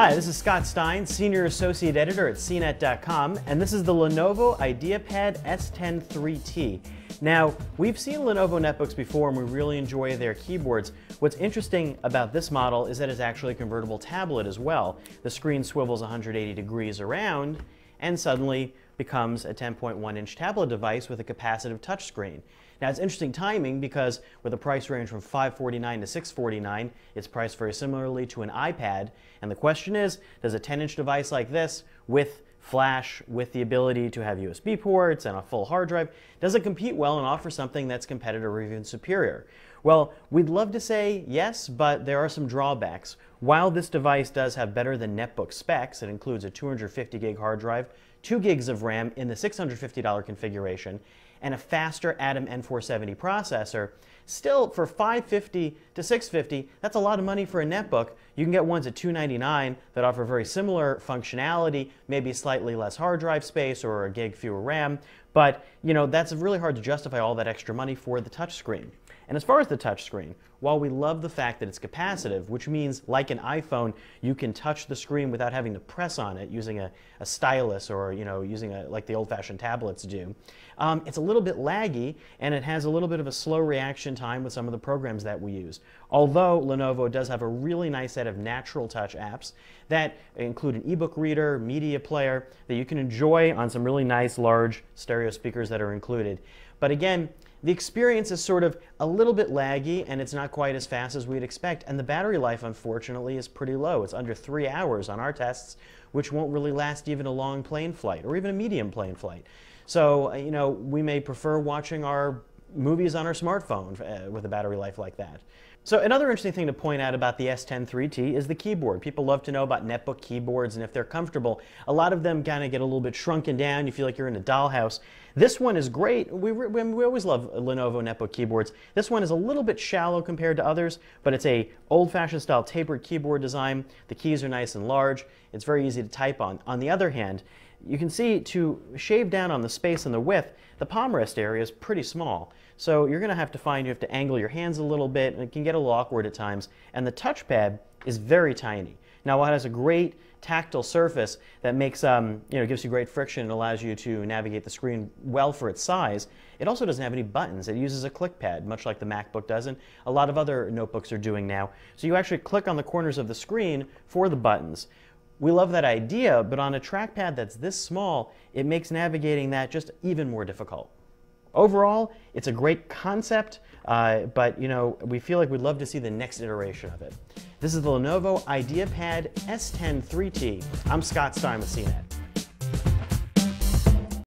Hi, this is Scott Stein, Senior Associate Editor at CNET.com, and this is the Lenovo IdeaPad S10-3t. Now, we've seen Lenovo netbooks before and we really enjoy their keyboards. What's interesting about this model is that it's actually a convertible tablet as well. The screen swivels 180 degrees around and suddenly becomes a 10.1-inch tablet device with a capacitive touchscreen. Now, it's interesting timing because with a price range from $549 to $649, it's priced very similarly to an iPad. And the question is, does a 10-inch device like this with flash, with the ability to have USB ports and a full hard drive, does it compete well and offer something that's competitive or even superior? Well, we'd love to say yes, but there are some drawbacks. While this device does have better than netbook specs, it includes a 250 gig hard drive, 2 gigs of RAM in the $650 configuration, and a faster Atom N470 processor. Still, for $550 to $650, that's a lot of money for a netbook. You can get ones at $299 that offer very similar functionality, maybe slightly less hard drive space or a gig fewer RAM, but that's really hard to justify all that extra money for the touchscreen. And as far as the touchscreen, while we love the fact that it's capacitive, which means like an iPhone, you can touch the screen without having to press on it using a stylus or using like the old-fashioned tablets do, it's a little bit laggy and it has a little bit of a slow reaction time with some of the programs that we use. Although Lenovo does have a really nice set of natural touch apps that include an ebook reader, media player that you can enjoy on some really nice large stereo speakers that are included. But again, the experience is sort of a little bit laggy and it's not quite as fast as we'd expect, and the battery life unfortunately is pretty low. It's under 3 hours on our tests, which won't really last even a long plane flight or even a medium plane flight. So we may prefer watching our movies on our smartphone with a battery life like that. So another interesting thing to point out about the S10-3t is the keyboard. People love to know about netbook keyboards and if they're comfortable. A lot of them kind of get a little bit shrunken down. You feel like you're in a dollhouse. This one is great. We always love Lenovo netbook keyboards. This one is a little bit shallow compared to others, but it's a old-fashioned style tapered keyboard design. The keys are nice and large. It's very easy to type on. On the other hand, you can see to shave down on the space and the width, the palm rest area is pretty small. So you're going to have to angle your hands a little bit, and it can get a little awkward at times. And the touchpad is very tiny. Now, while it has a great tactile surface that makes, gives you great friction and allows you to navigate the screen well for its size, it also doesn't have any buttons. It uses a click pad, much like the MacBook does, and a lot of other notebooks are doing now. So you actually click on the corners of the screen for the buttons. We love that idea, but on a trackpad that's this small, it makes navigating that just even more difficult. Overall, it's a great concept, but we feel like we'd love to see the next iteration of it. This is the Lenovo IdeaPad S10-3t. I'm Scott Stein with CNET.